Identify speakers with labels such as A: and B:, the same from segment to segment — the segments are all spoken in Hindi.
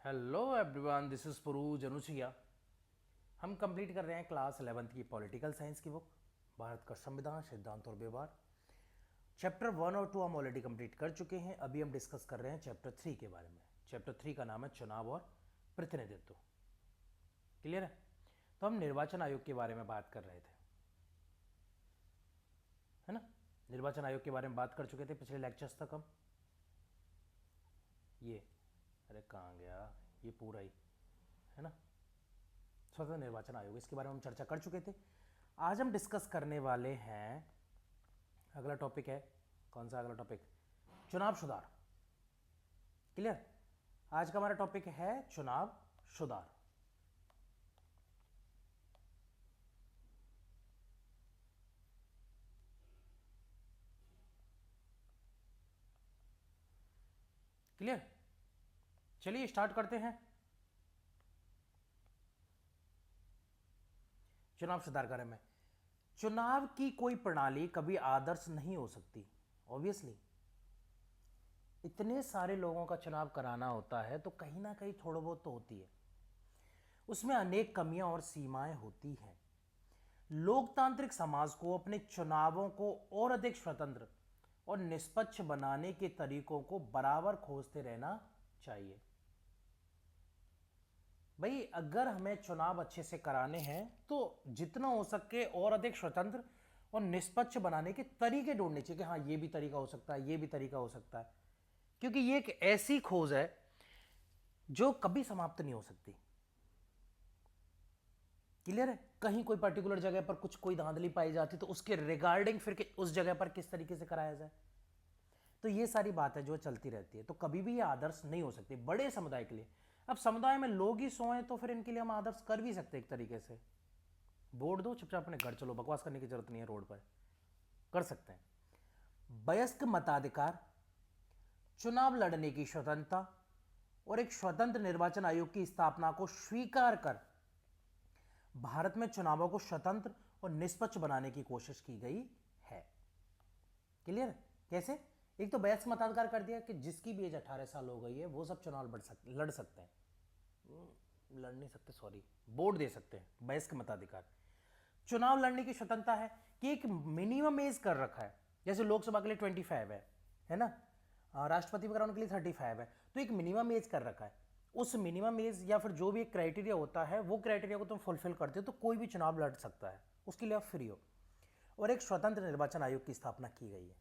A: Hello everyone, this is Puruj Anusuiya. हम कंप्लीट कर रहे हैं क्लास 11th की पॉलिटिकल साइंस की बुक, भारत का संविधान, सिद्धांत और व्यवहार। चैप्टर 1 और 2 हम ऑलरेडी कंप्लीट कर चुके हैं। अभी हम डिस्कस कर रहे हैं चैप्टर 3 के बारे में। चैप्टर 3 का नाम है चुनाव और प्रतिनिधित्व। क्लियर है? तो हम निर्वाचन आयोग के बारे में बात कर रहे थे, है ना। निर्वाचन आयोग के बारे में बात कर चुके थे पिछले लेक्चर्स तक हम। ये अरे कहाँ गया, ये पूरा ही, है ना। स्वतंत्र निर्वाचन आयोग, इसके बारे में हम चर्चा कर चुके थे। आज हम डिस्कस करने वाले हैं, अगला टॉपिक है, कौन सा अगला टॉपिक? चुनाव सुधार। क्लियर? आज का हमारा टॉपिक है चुनाव सुधार। क्लियर? चलिए स्टार्ट करते हैं। चुनाव सुधार के बारे में। चुनाव की कोई प्रणाली कभी आदर्श नहीं हो सकती, ऑब्वियसली। इतने सारे लोगों का चुनाव कराना होता है तो कहीं ना कहीं थोड़ा बहुत तो होती है, उसमें अनेक कमियां और सीमाएं होती हैं। लोकतांत्रिक समाज को अपने चुनावों को और अधिक स्वतंत्र और निष्पक्ष बनाने के तरीकों को बराबर खोजते रहना चाहिए। भाई, अगर हमें चुनाव अच्छे से कराने हैं तो जितना हो सके और अधिक स्वतंत्र और निष्पक्ष बनाने के तरीके ढूंढने चाहिए कि हाँ, ये भी तरीका हो सकता है, ये भी तरीका हो सकता है। क्योंकि ये एक ऐसी खोज है जो कभी समाप्त नहीं हो सकती। क्लियर है? कहीं कोई पर्टिकुलर जगह पर कुछ कोई धांधली पाई जाती तो उसके रिगार्डिंग फिर उस जगह पर किस तरीके से कराया जाए, तो ये सारी बात है जो चलती रहती है। तो कभी भी ये आदर्श नहीं हो सकती बड़े समुदाय के लिए। अब समुदाय में लोग ही सोए तो फिर इनके लिए हम आदर्श कर भी सकते हैं एक तरीके से। वोट दो, चुपचाप अपने घर चलो, बकवास करने की जरूरत नहीं है, रोड पर कर सकते हैं। वयस्क मताधिकार, चुनाव लड़ने की स्वतंत्रता और एक स्वतंत्र निर्वाचन आयोग की स्थापना को स्वीकार कर भारत में चुनावों को स्वतंत्र और निष्पक्ष बनाने की कोशिश की गई है। क्लियर? कैसे? एक तो वयस्क मताधिकार कर दिया कि जिसकी भी एज 18 साल हो गई है वो सब चुनाव लड़ सकते हैं। लड़ नहीं सकते, सॉरी, वोट दे सकते हैं। वयस्क मताधिकार। चुनाव लड़ने की स्वतंत्रता है कि एक मिनिमम एज कर रखा है, जैसे लोकसभा के लिए 25 है ना, राष्ट्रपति वगैरह के लिए 35 है, तो एक मिनिमम एज कर रखा है। उस मिनिमम एज या फिर जो भी एक क्राइटेरिया होता है वो क्राइटेरिया को तुम फुलफिल करते हो तो कोई भी चुनाव लड़ सकता है, उसके लिए आप फ्री हो। और एक स्वतंत्र निर्वाचन आयोग की स्थापना की गई है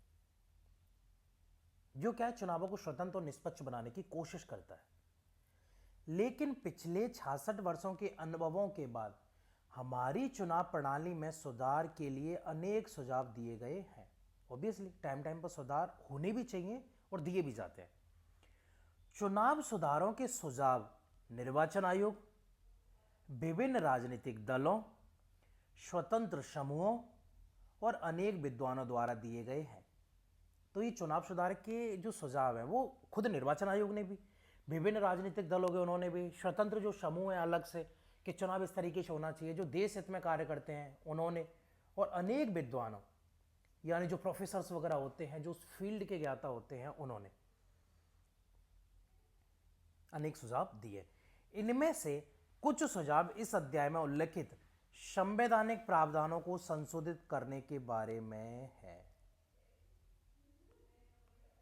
A: जो क्या है, चुनावों को स्वतंत्र और निष्पक्ष बनाने की कोशिश करता है। लेकिन पिछले 66 वर्षों के अनुभवों के बाद हमारी चुनाव प्रणाली में सुधार के लिए अनेक सुझाव दिए गए हैं। ऑब्वियसली टाइम टाइम पर सुधार होने भी चाहिए और दिए भी जाते हैं। चुनाव सुधारों के सुझाव निर्वाचन आयोग, विभिन्न राजनीतिक दलों, स्वतंत्र समूहों और अनेक विद्वानों द्वारा दिए गए हैं। तो ये चुनाव सुधार के जो सुझाव हैं वो खुद निर्वाचन आयोग ने भी, विभिन्न राजनीतिक दलों के उन्होंने भी, स्वतंत्र जो समूह है अलग से कि चुनाव इस तरीके से होना चाहिए जो देश हित में कार्य करते हैं उन्होंने, और अनेक विद्वानों यानी जो प्रोफेसर्स वगैरह होते हैं जो उस फील्ड के ज्ञाता होते हैं उन्होंने अनेक सुझाव दिए। इनमें से कुछ सुझाव इस अध्याय में उल्लिखित संवैधानिक प्रावधानों को संशोधित करने के बारे में है।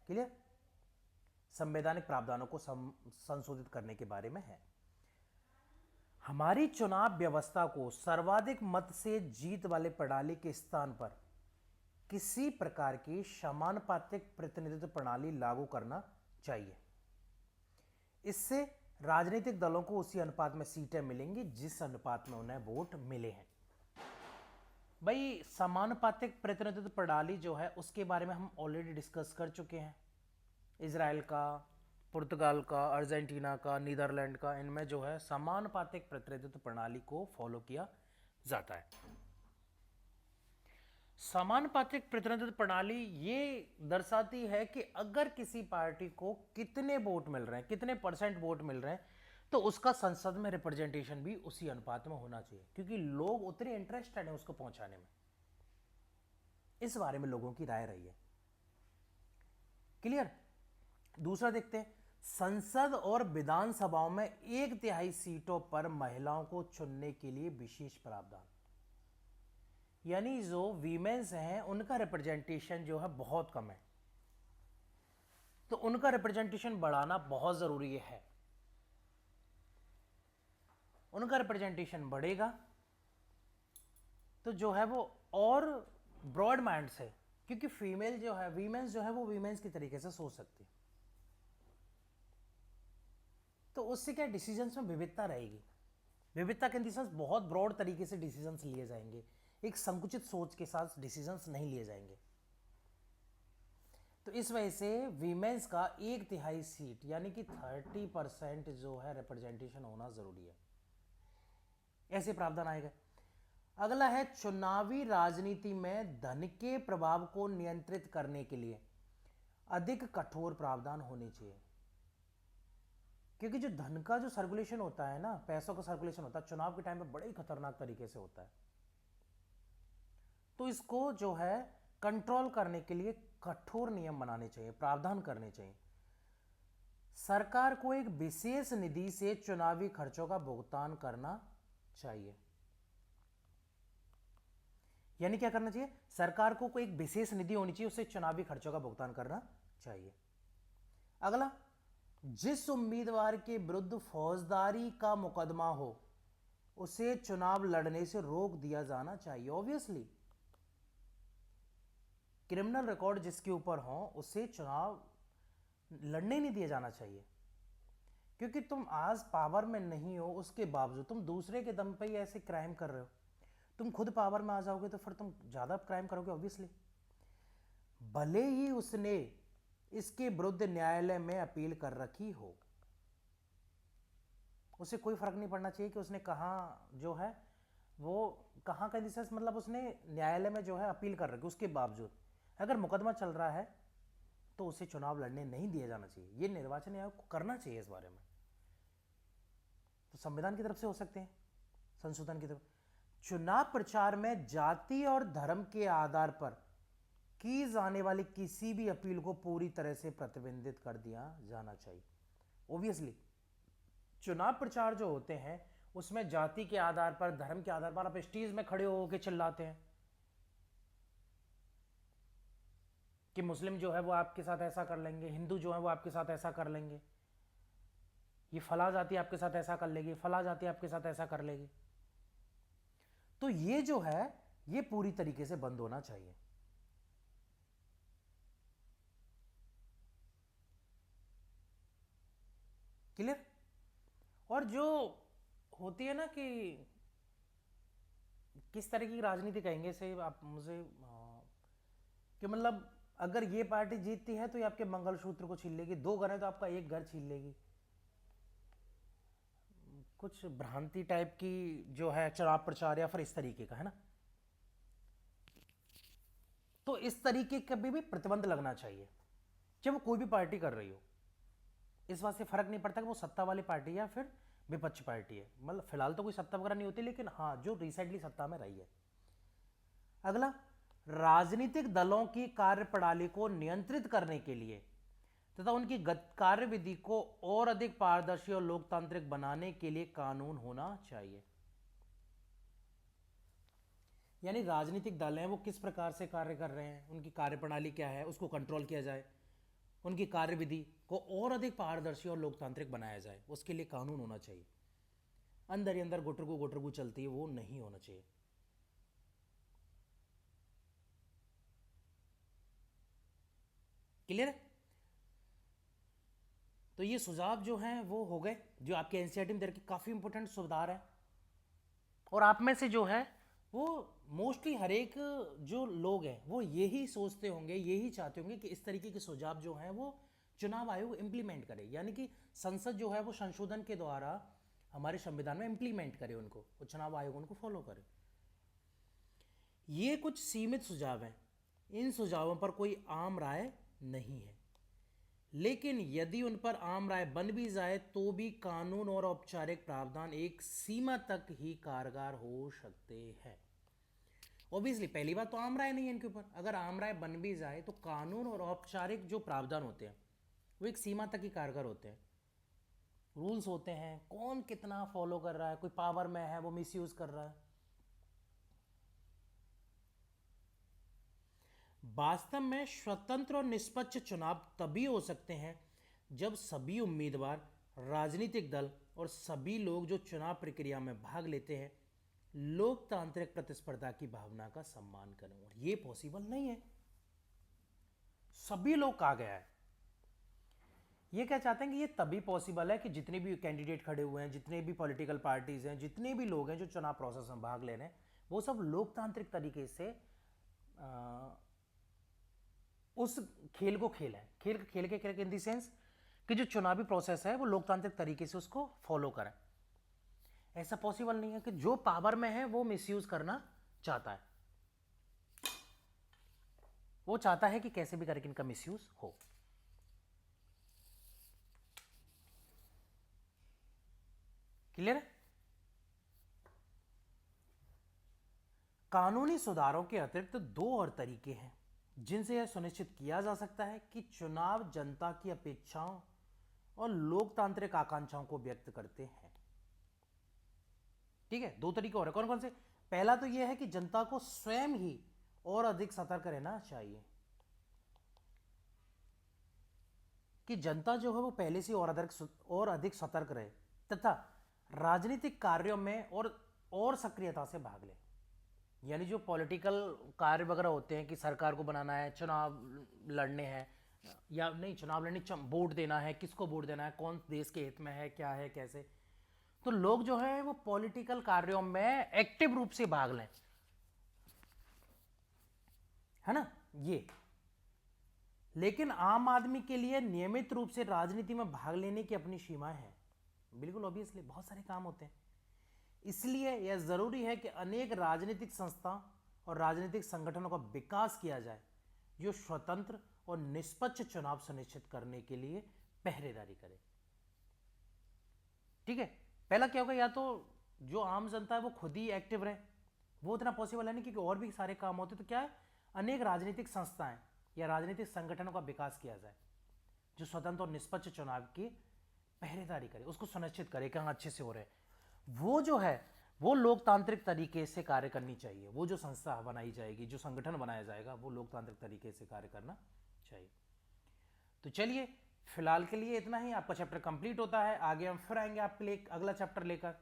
A: क्लियर? संवैधानिक प्रावधानों को संशोधित करने के बारे में है। हमारी चुनाव व्यवस्था को सर्वाधिक मत से जीत वाले प्रणाली के स्थान पर किसी प्रकार की समानुपातिक प्रतिनिधित्व प्रणाली लागू करना चाहिए। इससे राजनीतिक दलों को उसी अनुपात में सीटें मिलेंगी जिस अनुपात में उन्हें वोट मिले हैं। भाई, समानुपातिक प्रतिनिधित्व प्रणाली जो है उसके बारे में हम ऑलरेडी डिस्कस कर चुके हैं। इजराइल का, पुर्तगाल का, अर्जेंटीना का, नीदरलैंड का, इनमें जो है समानुपातिक प्रतिनिधित्व प्रणाली को फॉलो किया जाता है। समानुपातिक प्रतिनिधित्व प्रणाली ये दर्शाती है कि अगर किसी पार्टी को कितने वोट मिल रहे हैं, कितने परसेंट वोट मिल रहे हैं, तो उसका संसद में रिप्रेजेंटेशन भी उसी अनुपात में होना चाहिए, क्योंकि लोग उतने इंटरेस्टेड हैं उसको पहुंचाने में। इस बारे में लोगों की राय रही है। क्लियर? दूसरा देखते हैं, संसद और विधानसभाओं में 1/3 सीटों पर महिलाओं को चुनने के लिए विशेष प्रावधान। यानी जो वीमेंस हैं उनका रिप्रेजेंटेशन जो है बहुत कम है, तो उनका रिप्रेजेंटेशन बढ़ाना बहुत जरूरी है। उनका रिप्रेजेंटेशन बढ़ेगा तो जो है वो और ब्रॉड माइंड से, क्योंकि फीमेल जो है, वीमेंस जो है वो वीमेंस की तरीके से सोच सकती है, तो उससे क्या डिसीजंस में विविधता रहेगी। विविधता के डिसीजंस बहुत ब्रॉड तरीके से डिसीजंस लिए जाएंगे, एक संकुचित सोच के साथ डिसीजंस नहीं लिए जाएंगे। तो इस वजह से वीमेंस का 1/3 सीट यानी कि 30% जो है रिप्रेजेंटेशन होना जरूरी है। ऐसे प्रावधान आएगा। अगला है चुनावी राजनीति में धन के प्रभाव को नियंत्रित करने के लिए अधिक कठोर प्रावधान होने चाहिए, क्योंकि जो धन का जो सर्कुलेशन होता है ना, पैसों का सर्कुलेशन होता है चुनाव के टाइम पे बड़े ही खतरनाक तरीके से होता है। तो इसको जो है कंट्रोल करने के लिए कठोर नियम बनाने चाहिए, प्रावधान करने चाहिए। सरकार को एक विशेष निधि से चुनावी खर्चों का भुगतान करना चाहिए। यानी क्या करना चाहिए, सरकार को कोई एक विशेष निधि होनी चाहिए, उससे चुनावी खर्चों का भुगतान करना चाहिए। अगला, जिस उम्मीदवार के विरुद्ध फौजदारी का मुकदमा हो उसे चुनाव लड़ने से रोक दिया जाना चाहिए। ऑब्वियसली क्रिमिनल रिकॉर्ड जिसके ऊपर हो उसे चुनाव लड़ने नहीं दिया जाना चाहिए, क्योंकि तुम आज पावर में नहीं हो उसके बावजूद तुम दूसरे के दम पे ही ऐसे क्राइम कर रहे हो। तुम खुद पावर में आ जाओगे तो फिर तुम ज्यादा क्राइम करोगे ऑब्वियसली। भले ही उसने इसके विरुद्ध न्यायालय में अपील कर रखी हो, उसे कोई फर्क नहीं पड़ना चाहिए कि उसने कहाँ जो है वो कहाँ का डिसीजन, मतलब उसने न्यायालय में जो है अपील कर रखी, उसके बावजूद अगर मुकदमा चल रहा है तो उसे चुनाव लड़ने नहीं दिया जाना चाहिए। ये निर्वाचन आयोग को करना चाहिए इस बारे में। तो संविधान की तरफ से हो सकते हैं, संशोधन की तरफ। चुनाव प्रचार में जाति और धर्म के आधार पर की जाने वाली किसी भी अपील को पूरी तरह से प्रतिबंधित कर दिया जाना चाहिए। ओबियसली चुनाव प्रचार जो होते हैं उसमें जाति के आधार पर, धर्म के आधार पर आप स्टेज में खड़े होकर चिल्लाते हैं कि मुस्लिम जो है वो आपके साथ ऐसा कर लेंगे, हिंदू जो है वो आपके साथ ऐसा कर लेंगे, ये फला जाति आपके साथ ऐसा कर लेगी, फला जाति आपके साथ ऐसा कर लेगी। तो ये जो है ये पूरी तरीके से बंद होना चाहिए। क्लियर। और जो होती है ना कि किस तरह की राजनीति कहेंगे से आप मुझे कि मतलब अगर ये पार्टी जीतती है तो ये आपके मंगलसूत्र को छीन लेगी, 2 घर है तो आपका 1 घर छीन लेगी। कुछ भ्रांति टाइप की जो है चुनाव प्रचार या फिर इस तरीके का है ना, तो इस तरीके का भी प्रतिबंध लगना चाहिए जब वो कोई भी पार्टी कर रही हो। इस बात से फर्क नहीं पड़ता कि वो सत्ता वाली पार्टी या फिर विपक्ष पार्टी है, मतलब फिलहाल तो कोई सत्ता वगैरह नहीं होती, लेकिन हाँ जो रिसेंटली सत्ता में रही है। अगला, राजनीतिक दलों की कार्यप्रणाली को नियंत्रित करने के लिए तथा उनकी कार्यविधि को और अधिक पारदर्शी और लोकतांत्रिक बनाने के लिए कानून होना चाहिए। यानी राजनीतिक दल हैं वो किस प्रकार से कार्य कर रहे हैं, उनकी कार्यप्रणाली क्या है, उसको कंट्रोल किया जाए, उनकी कार्यविधि को और अधिक पारदर्शी और लोकतांत्रिक बनाया जाए, उसके लिए कानून होना चाहिए। अंदर ही अंदर गुटरगू चलती है वो नहीं होना चाहिए। क्लियर है। तो ये सुझाव जो हैं वो हो गए जो आपके एनसीईआरटी में दे रखे, काफी इंपॉर्टेंट सुधार है। और आप में से जो है वो मोस्टली हर एक जो लोग हैं वो यही सोचते होंगे, यही चाहते होंगे कि इस तरीके के सुझाव जो हैं वो चुनाव आयोग इंप्लीमेंट करे, यानी कि संसद जो है वो संशोधन के द्वारा हमारे संविधान में इंप्लीमेंट करे उनको, वो चुनाव आयोग उनको फॉलो करे। ये कुछ सीमित सुझाव हैं, इन सुझावों पर कोई आम राय नहीं है, लेकिन यदि उन पर आम राय बन भी जाए तो भी कानून और औपचारिक प्रावधान एक सीमा तक ही कारगर हो सकते हैं। ऑब्वियसली पहली बात तो आम राय नहीं है इनके ऊपर, अगर आम राय बन भी जाए तो कानून और औपचारिक जो प्रावधान होते हैं वो एक सीमा तक ही कारगर होते हैं। रूल्स होते हैं, कौन कितना फॉलो कर रहा है, कोई पावर में है वो मिसयूज कर रहा है। वास्तव में स्वतंत्र और निष्पक्ष चुनाव तभी हो सकते हैं जब सभी उम्मीदवार, राजनीतिक दल और सभी लोग जो चुनाव प्रक्रिया में भाग लेते हैं लोकतांत्रिक प्रतिस्पर्धा की भावना का सम्मान करें। और ये पॉसिबल नहीं है। सभी लोग कहा गया है। ये क्या चाहते हैं कि ये तभी पॉसिबल है कि जितने भी कैंडिडेट खड़े हुए हैं, जितने भी पॉलिटिकल पार्टीज हैं, जितने भी लोग हैं जो चुनाव प्रोसेस में भाग ले रहे हैं, वो सब लोकतांत्रिक तरीके से उस खेल को खेलें। खेल के इन दी सेंस कि जो चुनावी प्रोसेस है वो लोकतांत्रिक तरीके से उसको फॉलो करें। ऐसा पॉसिबल नहीं है कि जो पावर में है वो मिसयूज करना चाहता है। वो चाहता है कि कैसे भी करके इनका मिसयूज हो। क्लियर है? कानूनी सुधारों के अतिरिक्त दो और तरीके हैं जिनसे यह सुनिश्चित किया जा सकता है कि चुनाव जनता की अपेक्षाओं और लोकतांत्रिक आकांक्षाओं को व्यक्त करते हैं। ठीक है, दो तरीके और है। कौन कौन से? पहला तो यह है कि जनता को स्वयं ही और अधिक सतर्क रहना चाहिए, कि जनता जो है वो पहले से और अधिक सतर्क रहे तथा राजनीतिक कार्यों में और सक्रियता से भाग ले। यानी जो पॉलिटिकल कार्य वगैरह होते हैं कि सरकार को बनाना है, चुनाव लड़ने हैं, या नहीं चुनाव लड़ने, वोट देना है, किसको वोट देना है, कौन देश के हित में है, क्या है, कैसे, तो लोग जो है वो पॉलिटिकल कार्यों में एक्टिव रूप से भाग लें, है ना ये। लेकिन आम आदमी के लिए नियमित रूप से राजनीति में भाग लेने की अपनी सीमाएं हैं। बिल्कुल ऑब्वियसली बहुत सारे काम होते हैं। इसलिए यह जरूरी है कि अनेक राजनीतिक संस्था और राजनीतिक संगठनों का विकास किया जाए जो स्वतंत्र और निष्पक्ष चुनाव सुनिश्चित करने के लिए पहरेदारी करे। ठीक है, पहला क्या होगा, या तो जो आम जनता है वो खुद ही एक्टिव रहे, वो उतना पॉसिबल है नहीं क्योंकि और भी सारे काम होते। तो क्या है, अनेक राजनीतिक संस्थाएं या राजनीतिक संगठनों का विकास किया जाए जो स्वतंत्र और निष्पक्ष चुनाव की पहरेदारी करे, उसको सुनिश्चित करे कि हाँ अच्छे से हो रहे। वो जो है वो लोकतांत्रिक तरीके से कार्य करनी चाहिए। वो जो संस्था बनाई जाएगी, जो संगठन बनाया जाएगा, वो लोकतांत्रिक तरीके से कार्य करना चाहिए। तो चलिए फिलहाल के लिए इतना ही। आपका चैप्टर कंप्लीट होता है, आगे हम फिर आएंगे आपके लिए अगला चैप्टर लेकर।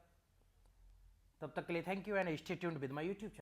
A: तब तक के लिए thank you and stay tuned with my YouTube channel.